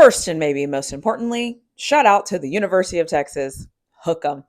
First, and maybe most importantly, shout out to the University of Texas. Hook 'em.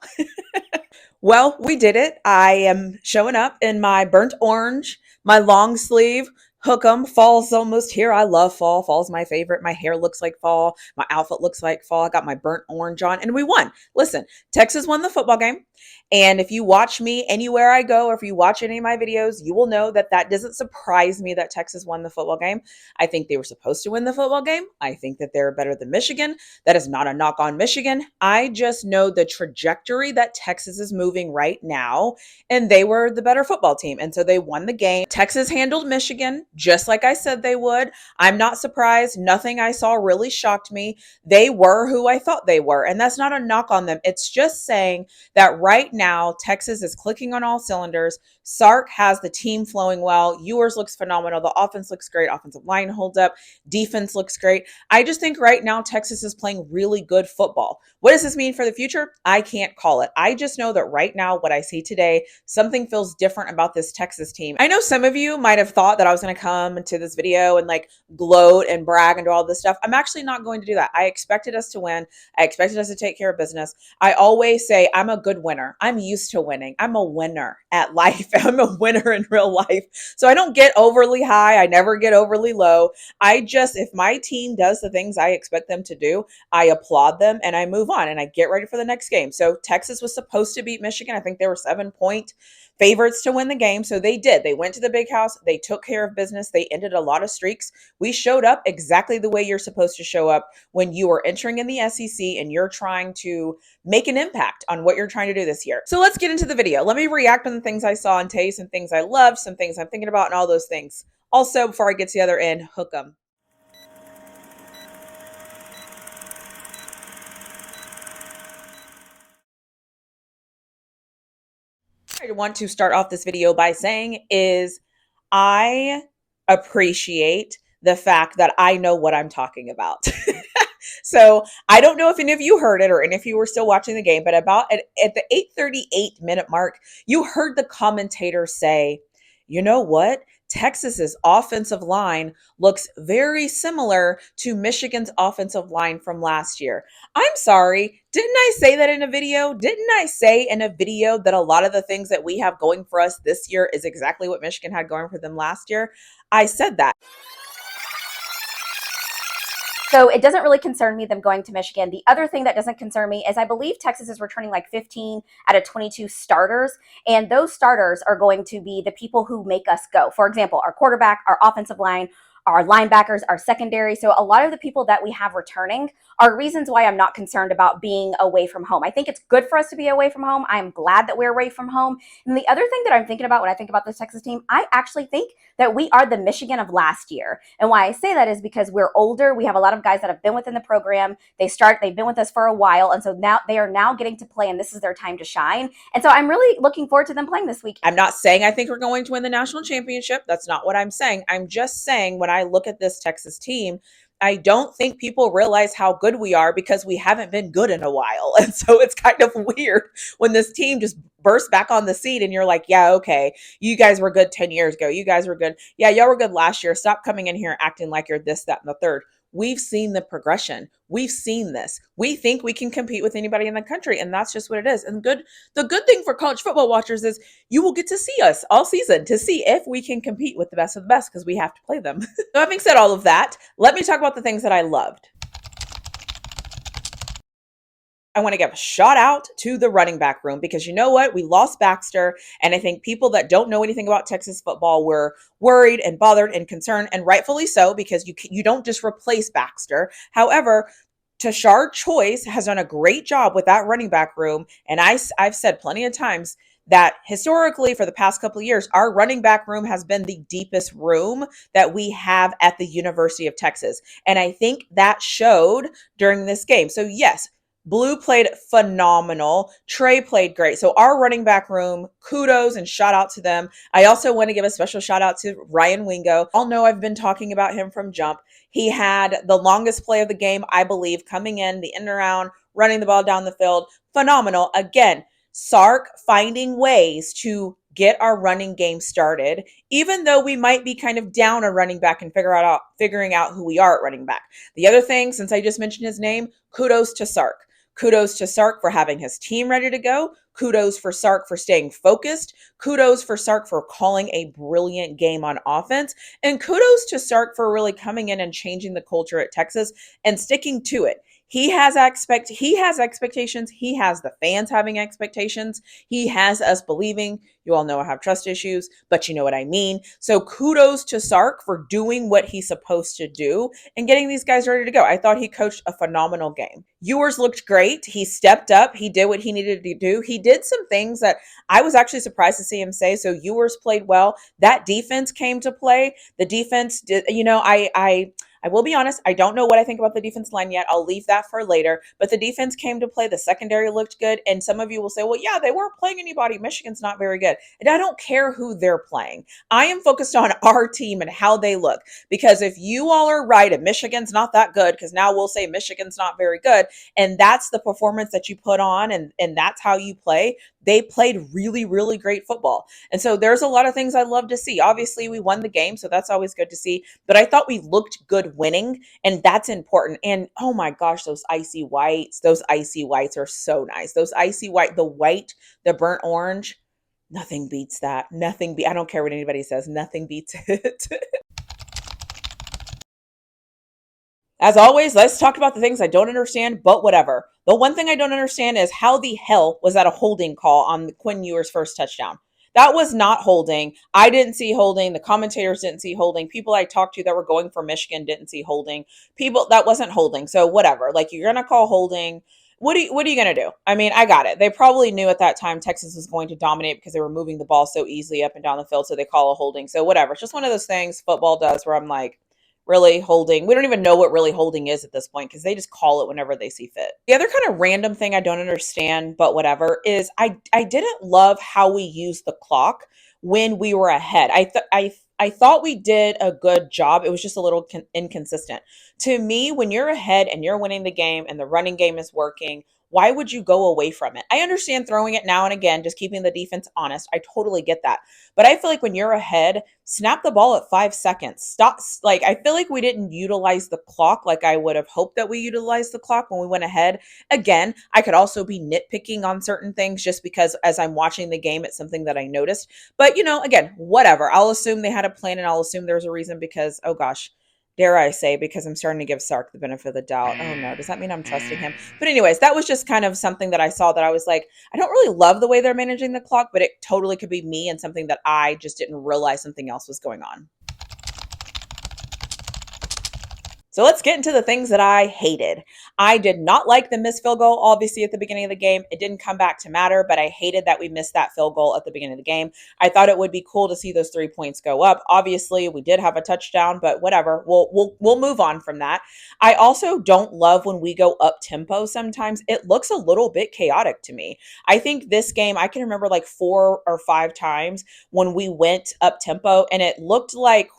Well, we did it. I am showing up in my burnt orange, my long sleeve. Hook 'em. Fall's almost here. I love fall. Fall's my favorite. My hair looks like fall. My outfit looks like fall. I got my burnt orange on, and we won. Listen, Texas won the football game. And if you watch me anywhere I go, or if you watch any of my videos, you will know that that doesn't surprise me that Texas won the football game. I think they were supposed to win the football game. I think that they're better than Michigan. That is not a knock on Michigan. I just know the trajectory that Texas is moving right now, and they were the better football team. And so they won the game. Texas handled Michigan just like I said they would. I'm not surprised. Nothing I saw really shocked me. They were who I thought they were. And that's not a knock on them. It's just saying that right now, Texas is clicking on all cylinders. Sark has the team flowing well. Ewers looks phenomenal. The offense looks great. Offensive line holds up. Defense looks great. I just think right now Texas is playing really good football. What does this mean for the future? I can't call it. I just know that right now, what I see today, something feels different about this Texas team. I know some of you might have thought that I was going to come into this video and like gloat and brag and do all this stuff. I'm actually not going to do that. I expected us to win. I expected us to take care of business. I always say I'm a good winner. I'm used to winning. I'm a winner at life. I'm a winner in real life. So I don't get overly high. I never get overly low. If my team does the things I expect them to do, I applaud them and I move on and I get ready for the next game. So Texas was supposed to beat Michigan. I think they were 7-point favorites to win the game. So they did. They went to the big house. They took care of business. They ended a lot of streaks. We showed up exactly the way you're supposed to show up when you are entering in the SEC and you're trying to make an impact on what you're trying to do this year. So let's get into the video. Let me react on the things I saw and taste, some things I loved, some things I'm thinking about, and all those things. Also, before I get to the other end, hook 'em. I want to start off this video by saying is I appreciate the fact that I know what I'm talking about. So I don't know if any of you heard it or any of you were still watching the game, but about at the 8:38 minute mark, you heard the commentator say, you know what? Texas's offensive line looks very similar to Michigan's offensive line from last year. I'm sorry. Didn't I say that in a video? Didn't I say in a video that a lot of the things that we have going for us this year is exactly what Michigan had going for them last year? I said that. So it doesn't really concern me them going to Michigan. The other thing that doesn't concern me is I believe Texas is returning like 15 out of 22 starters. And those starters are going to be the people who make us go. For example, our quarterback, our offensive line, our linebackers, our secondary. So a lot of the people that we have returning are reasons why I'm not concerned about being away from home. I think it's good for us to be away from home. I'm glad that we're away from home. And the other thing that I'm thinking about when I think about this Texas team, I actually think that we are the Michigan of last year. And why I say that is because we're older. We have a lot of guys that have been within the program. They've been with us for a while. And so now they are now getting to play and this is their time to shine. And so I'm really looking forward to them playing this week. I'm not saying I think we're going to win the national championship. That's not what I'm saying. I'm just saying when I look at this Texas team, I don't think people realize how good we are because we haven't been good in a while. And so it's kind of weird when this team just bursts back on the scene and you're like, yeah, okay, you guys were good 10 years ago. You guys were good. Yeah, y'all were good last year. Stop coming in here acting like you're this, that, and the third. We've seen the progression. We've seen this. We think we can compete with anybody in the country, and that's just what it is. And the good thing for college football watchers is you will get to see us all season to see if we can compete with the best of the best because we have to play them. So having said all of that, let me talk about the things that I loved. I want to give a shout out to the running back room because you know what? We lost Baxter. And I think people that don't know anything about Texas football were worried and bothered and concerned, and rightfully so, because you don't just replace Baxter. However, Tashard Choice has done a great job with that running back room. And I've said plenty of times that historically for the past couple of years, our running back room has been the deepest room that we have at the University of Texas. And I think that showed during this game. So yes, Blue played phenomenal. Trey played great. So our running back room, kudos and shout out to them. I also want to give a special shout out to Ryan Wingo. I'll know I've been talking about him from jump. He had the longest play of the game, I believe, coming in, the end around, running the ball down the field. Phenomenal. Again, Sark finding ways to get our running game started, even though we might be kind of down a running back and figuring out who we are at running back. The other thing, since I just mentioned his name, kudos to Sark. Kudos to Sark for having his team ready to go. Kudos for Sark for staying focused. Kudos for Sark for calling a brilliant game on offense. And kudos to Sark for really coming in and changing the culture at Texas and sticking to it. He has expectations. He has the fans having expectations. He has us believing. You all know I have trust issues, but you know what I mean. So kudos to Sark for doing what he's supposed to do and getting these guys ready to go. I thought he coached a phenomenal game. Ewers looked great. He stepped up. He did what he needed to do. He did some things that I was actually surprised to see him say. So Ewers played well. That defense came to play. The defense did, I will be honest, I don't know what I think about the defense line yet. I'll leave that for later. But the defense came to play. The secondary looked good. And some of you will say, well, yeah, they weren't playing anybody. Michigan's not very good. And I don't care who they're playing. I am focused on our team and how they look. Because if you all are right and Michigan's not that good, because now we'll say Michigan's not very good, and that's the performance that you put on and that's how you play, they played really, really great football. And so there's a lot of things I love to see. Obviously, we won the game, so that's always good to see. But I thought we looked good winning, and that's important. And oh my gosh, those icy whites are so nice. Those icy white, the white, the burnt orange, nothing beats that. I don't care what anybody says, nothing beats it. As always, let's talk about the things I don't understand, but whatever. The one thing I don't understand is how the hell was that a holding call on Quinn Ewers' first touchdown? That was not holding. I didn't see holding. The commentators didn't see holding. People I talked to that were going for Michigan didn't see holding. People that wasn't holding. So whatever. Like you're gonna call holding. What are you gonna do? I mean, I got it. They probably knew at that time Texas was going to dominate because they were moving the ball so easily up and down the field. So they call a holding. So whatever. It's just one of those things football does where I'm like, really holding. We don't even know what really holding is at this point because they just call it whenever they see fit. The other kind of random thing I don't understand, but whatever, is I didn't love how we used the clock when we were ahead. I thought we did a good job. It was just a little inconsistent. To me, when you're ahead and you're winning the game and the running game is working, why would you go away from it? I understand throwing it now and again, just keeping the defense honest. I totally get that. But I feel like when you're ahead, snap the ball at 5 seconds. Stop. Like, I feel like we didn't utilize the clock like I would have hoped that we utilized the clock when we went ahead. Again, I could also be nitpicking on certain things just because as I'm watching the game, it's something that I noticed. But, again, whatever. I'll assume they had a plan and I'll assume there's a reason because, oh gosh, dare I say, because I'm starting to give Sark the benefit of the doubt. Oh no, does that mean I'm trusting him? But anyways, that was just kind of something that I saw that I was like, I don't really love the way they're managing the clock, but it totally could be me and something that I just didn't realize something else was going on. So let's get into the things that I hated. I did not like the missed field goal, obviously, at the beginning of the game. It didn't come back to matter, but I hated that we missed that field goal at the beginning of the game. I thought it would be cool to see those 3 points go up. Obviously, we did have a touchdown, but whatever. We'll move on from that. I also don't love when we go up tempo sometimes. It looks a little bit chaotic to me. I think this game, I can remember like 4 or 5 times when we went up tempo, and it looked like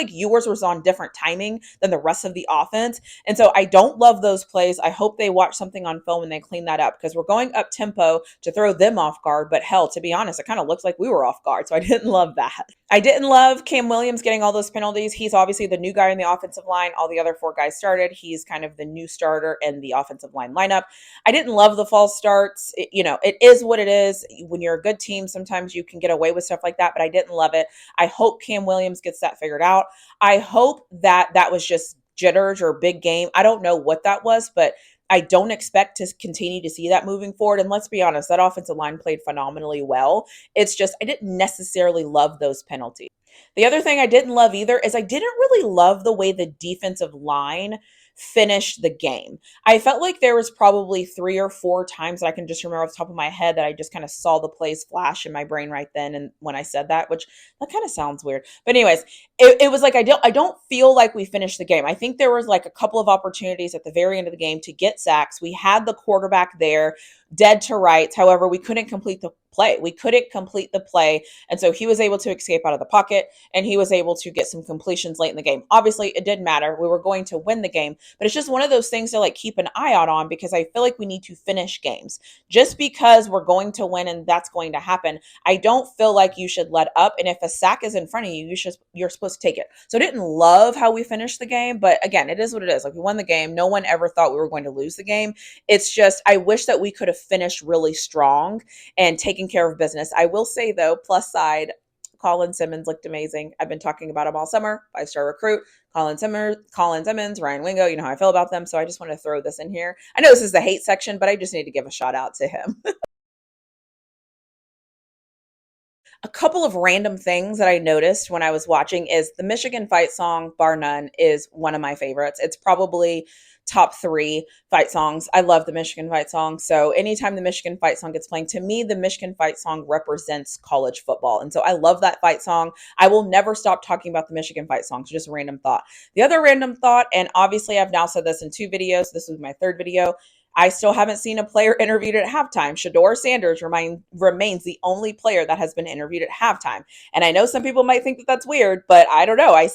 Ewers was on different timing than the rest of the offense. And so I don't love those plays. I hope they watch something on film and they clean that up because we're going up tempo to throw them off guard. But hell, to be honest, it kind of looks like we were off guard. So I didn't love that. I didn't love Cam Williams getting all those penalties. He's obviously the new guy in the offensive line. All the other 4 guys started. He's kind of the new starter in the offensive line lineup. I didn't love the false starts. It is what it is. When you're a good team, sometimes you can get away with stuff like that, but I didn't love it. I hope Cam Williams gets that figured out. I hope that was just jitters or big game. I don't know what that was, but I don't expect to continue to see that moving forward. And let's be honest, that offensive line played phenomenally well. It's just, I didn't necessarily love those penalties. The other thing I didn't love either is I didn't really love the way the defensive line finished the game. I felt like there was probably 3 or 4 times that I can just remember off the top of my head that I just kind of saw the plays flash in my brain right then and when I said that, which that kind of sounds weird. But anyways, it was like I don't feel like we finished the game. I think there was like a couple of opportunities at the very end of the game to get sacks. We had the quarterback there, dead to rights. However, we couldn't complete play. We couldn't complete the play. And so he was able to escape out of the pocket and he was able to get some completions late in the game. Obviously, it didn't matter. We were going to win the game, but it's just one of those things to like keep an eye out on because I feel like we need to finish games. Just because we're going to win and that's going to happen, I don't feel like you should let up. And if a sack is in front of you, you're supposed to take it. So I didn't love how we finished the game, but again, it is what it is. Like we won the game. No one ever thought we were going to lose the game. It's just I wish that we could have finished really strong and taken care of business. I will say though, plus side, Colin Simmons looked amazing. I've been talking about him all summer. 5-star recruit. Colin Simmons, Ryan Wingo, you know how I feel about them. So I just want to throw this in here. I know this is the hate section, but I just need to give a shout out to him. A couple of random things that I noticed when I was watching is the Michigan fight song, bar none, is one of my favorites. It's probably top 3 fight songs. I love the Michigan fight song. So anytime the Michigan fight song gets playing, to me, the Michigan fight song represents college football. And so I love that fight song. I will never stop talking about the Michigan fight song. So just a random thought. The other random thought, and obviously I've now said this in 2 videos. This was my 3rd video. I still haven't seen a player interviewed at halftime. Shedeur Sanders remains the only player that has been interviewed at halftime. And I know some people might think that that's weird, but I don't know. I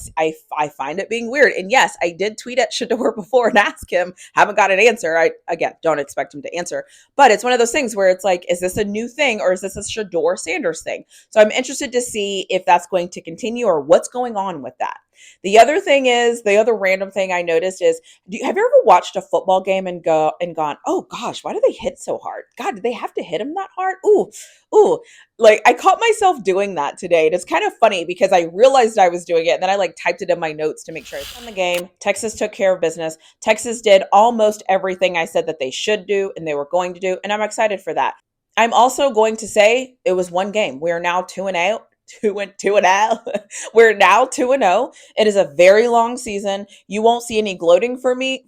find it being weird. And yes, I did tweet at Shedeur before and ask him. Haven't got an answer. I, again, don't expect him to answer. But it's one of those things where it's like, is this a new thing or is this a Shedeur Sanders thing? So I'm interested to see if that's going to continue or what's going on with that. The other thing is, the other random thing I noticed is, have you ever watched a football game and gone, oh gosh, why do they hit so hard? God, did they have to hit him that hard? Ooh. Like I caught myself doing that today. And it's kind of funny because I realized I was doing it and then I like typed it in my notes to make sure I won the game. Texas took care of business. Texas did almost everything I said that they should do and they were going to do. And I'm excited for that. I'm also going to say it was one game. We are now 2-0. 2-0. We're now 2-0. It is a very long season. You won't see any gloating from me.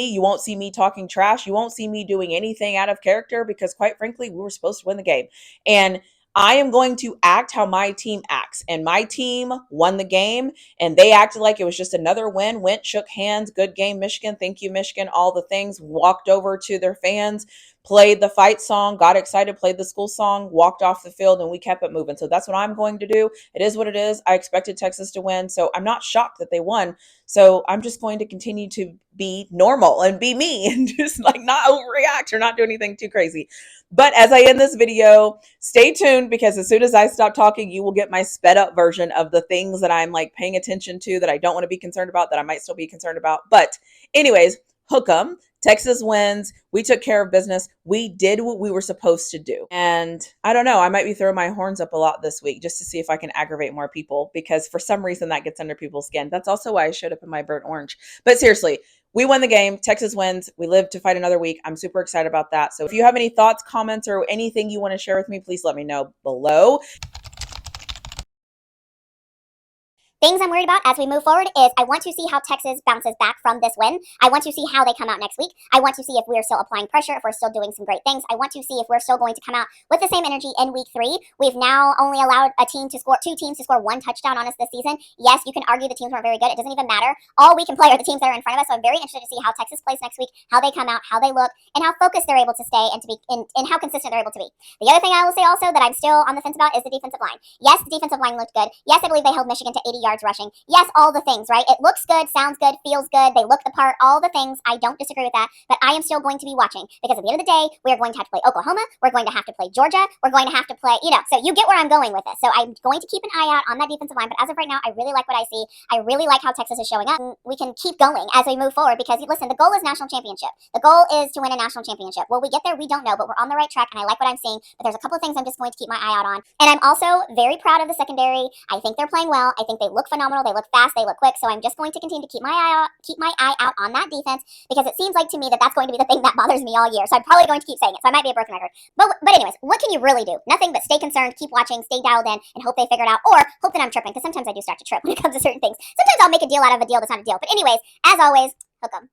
You won't see me talking trash. You won't see me doing anything out of character because quite frankly, we were supposed to win the game. And I am going to act how my team acts. And my team won the game and they acted like it was just another win, went, shook hands, good game, Michigan. Thank you, Michigan. All the things, walked over to their fans, played the fight song, got excited, played the school song, walked off the field, and we kept it moving. So that's what I'm going to do. It is what it is. I expected Texas to win, so I'm not shocked that they won. So I'm just going to continue to be normal and be me and just like not overreact or not do anything too crazy. But as I end this video, stay tuned because as soon as I stop talking, you will get my sped up version of the things that I'm like paying attention to that I don't want to be concerned about, that I might still be concerned about. But anyways, hook 'em. Texas wins. We took care of business. We did what we were supposed to do. And I don't know, I might be throwing my horns up a lot this week just to see if I can aggravate more people because for some reason that gets under people's skin. That's also why I showed up in my burnt orange. But seriously, we won the game. Texas wins. We live to fight another week. I'm super excited about that. So if you have any thoughts, comments, or anything you want to share with me, please let me know below. Things I'm worried about as we move forward is I want to see how Texas bounces back from this win. I want to see how they come out next week. I want to see if we're still applying pressure, if we're still doing some great things. I want to see if we're still going to come out with the same energy in week 3. We've now only allowed two teams to score 1 touchdown on us this season. Yes, you can argue the teams weren't very good. It doesn't even matter. All we can play are the teams that are in front of us. So I'm very interested to see how Texas plays next week, how they come out, how they look, and how focused they're able to stay and to be and how consistent they're able to be. The other thing I will say also that I'm still on the fence about is the defensive line. Yes, the defensive line looked good. Yes, I believe they held Michigan to 80 yards rushing. Yes, all the things, right? It looks good, sounds good, feels good. They look the part, all the things. I don't disagree with that, but I am still going to be watching because at the end of the day, we are going to have to play Oklahoma. We're going to have to play Georgia. We're going to have to play, so you get where I'm going with this. So I'm going to keep an eye out on that defensive line, but as of right now, I really like what I see. I really like how Texas is showing up. We can keep going as we move forward because, listen, the goal is national championship. The goal is to win a national championship. Will we get there? We don't know, but we're on the right track, and I like what I'm seeing, but there's a couple of things I'm just going to keep my eye out on. And I'm also very proud of the secondary. I think they're playing well. I think they look phenomenal. They look fast. They look quick. So I'm just going to continue to keep my eye out on that defense because it seems like to me that that's going to be the thing that bothers me all year. So I'm probably going to keep saying it. So I might be a broken record. But anyways, what can you really do? Nothing but stay concerned, keep watching, stay dialed in, and hope they figure it out. Or hope that I'm tripping because sometimes I do start to trip when it comes to certain things. Sometimes I'll make a deal out of a deal that's not a deal. But anyways, as always, hook 'em.